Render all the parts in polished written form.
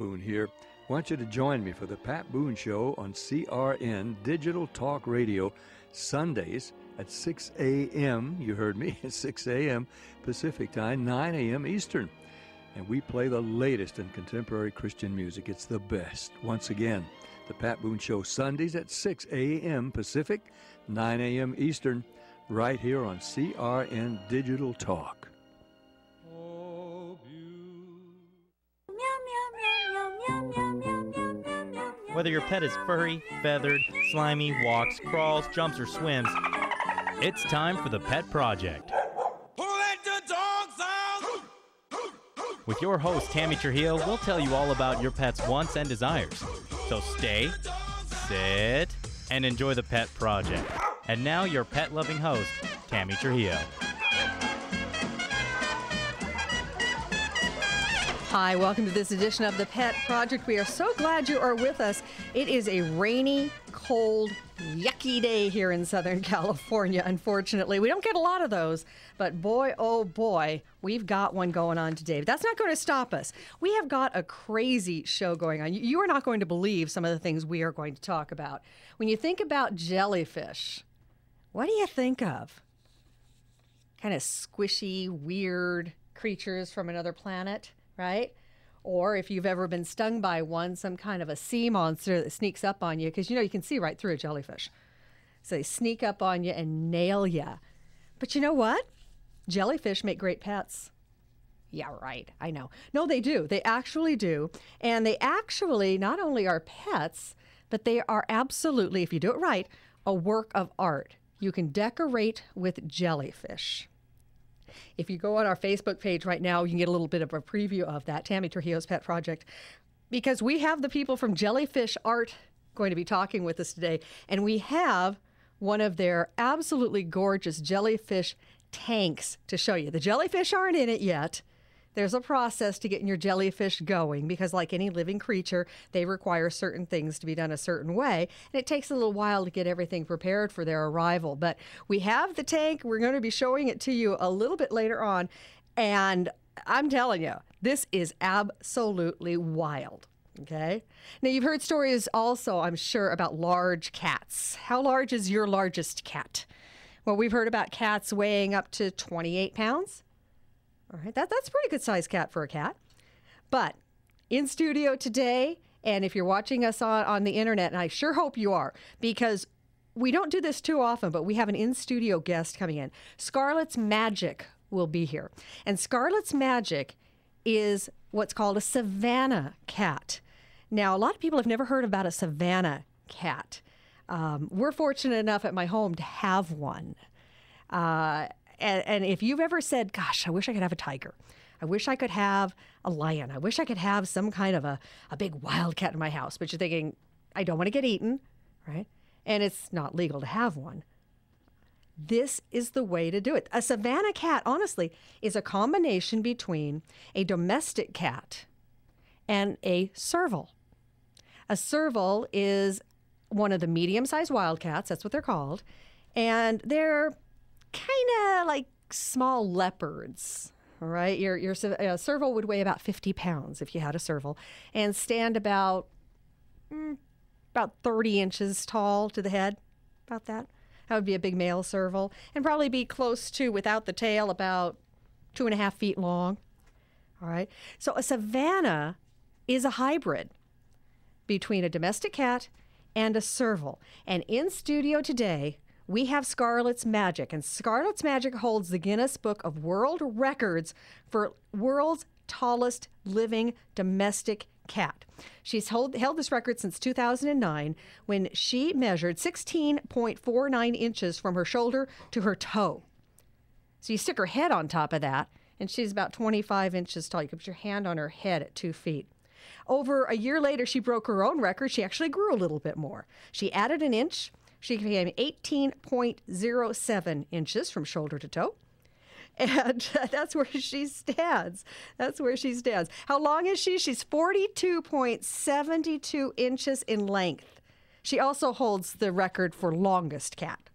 Boone here. I want you to join me for the Pat Boone Show on CRN Digital Talk Radio Sundays at 6 a.m. You heard me, 6 a.m. Pacific Time, 9 a.m. Eastern. And we play the latest in contemporary Christian music. It's the best. Once again, the Pat Boone Show Sundays at 6 a.m. Pacific, 9 a.m. Eastern, right here on CRN Digital Talk. Whether your pet is furry, feathered, slimy, walks, crawls, jumps, or swims, it's time for the Pet Project. With your host, Tammy Trujillo, we'll tell you all about your pet's wants and desires. So stay, sit, and enjoy the Pet Project. And now your pet-loving host, Tammy Trujillo. Hi, welcome to this edition of the Pet Project. We are so glad you are with us. It is a rainy, cold, yucky day here in Southern California, unfortunately. We don't get a lot of those, but boy, oh boy, we've got one going on today. But that's not going to stop us. We have got a crazy show going on. You are not going to believe some of the things we are going to talk about. When you think about jellyfish, what do you think of? Kind of squishy, weird creatures from another planet, right? Or if you've ever been stung by one, some kind of a sea monster that sneaks up on you, because you can see right through a jellyfish. So they sneak up on you and nail you. But you know what? Jellyfish make great pets. Yeah, right. I know. No, they do. They actually do. And they actually not only are pets, but they are absolutely, if you do it right, a work of art. You can decorate with jellyfish. If you go on our Facebook page right now, you can get a little bit of a preview of that, Tammy Trujillo's Pet Project, because we have the people from Jellyfish Art going to be talking with us today, and we have one of their absolutely gorgeous jellyfish tanks to show you. The jellyfish aren't in it yet. There's a process to getting your jellyfish going because like any living creature, they require certain things to be done a certain way. And it takes a little while to get everything prepared for their arrival. But we have the tank. We're going to be showing it to you a little bit later on. And I'm telling you, this is absolutely wild. Okay. Now, you've heard stories also, I'm sure, about large cats. How large is your largest cat? Well, we've heard about cats weighing up to 28 pounds. All right, that's a pretty good sized cat for a cat. But in studio today, and if you're watching us on the internet, and I sure hope you are, because we don't do this too often, but we have an in-studio guest coming in. Scarlett's Magic will be here. And Scarlett's Magic is what's called a Savannah cat. Now, a lot of people have never heard about a Savannah cat. We're fortunate enough at my home to have one. And if you've ever said, gosh, I wish I could have a tiger. I wish I could have a lion. I wish I could have some kind of a big wildcat in my house. But you're thinking, I don't want to get eaten, right? And it's not legal to have one. This is the way to do it. A Savannah cat, honestly, is a combination between a domestic cat and a serval. A serval is one of the medium-sized wildcats. That's what they're called. And they're kind of like small leopards, all right? Your serval would weigh about 50 pounds if you had a serval and stand about 30 inches tall to the head, about that. That would be a big male serval and probably be close to, without the tail, about 2.5 feet long, all right? So a Savannah is a hybrid between a domestic cat and a serval. And in studio today, we have Scarlett's Magic, and Scarlett's Magic holds the Guinness Book of World Records for world's tallest living domestic cat. She's held this record since 2009 when she measured 16.49 inches from her shoulder to her toe. So you stick her head on top of that, and she's about 25 inches tall. You can put your hand on her head at 2 feet. Over a year later, she broke her own record. She actually grew a little bit more. She added an inch. She became 18.07 inches from shoulder to toe. And that's where she stands. That's where she stands. How long is she? She's 42.72 inches in length. She also holds the record for longest cat.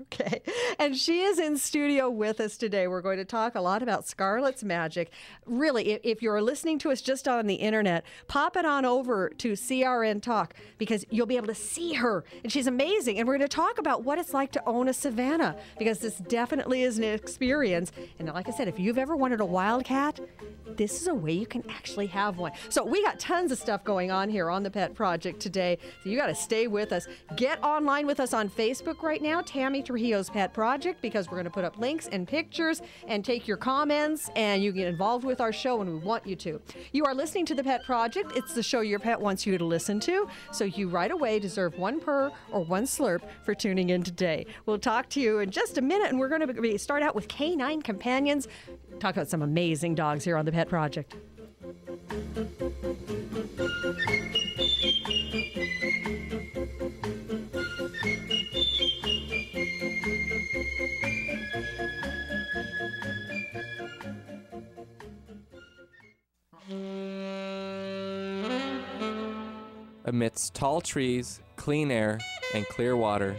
Okay. And she is in studio with us today. We're going to talk a lot about Scarlett's Magic. Really, if you're listening to us just on the internet, pop it on over to CRN Talk because you'll be able to see her. And she's amazing. And we're going to talk about what it's like to own a Savannah because this definitely is an experience. And like I said, if you've ever wanted a wildcat, this is a way you can actually have one. So we got tons of stuff going on here on the Pet Project today. So you got to stay with us. Get online with us on Facebook right now, Tammy Trujillo's Pet Project, because we're going to put up links and pictures and take your comments, and you get involved with our show, and we want you to. You are listening to the Pet Project. It's the show your pet wants you to listen to. So you right away deserve one purr or one slurp for tuning in today. We'll talk to you in just a minute, and we're going to start out with Canine Companions. Talk about some amazing dogs here on the Pet Project. Amidst tall trees, clean air, and clear water,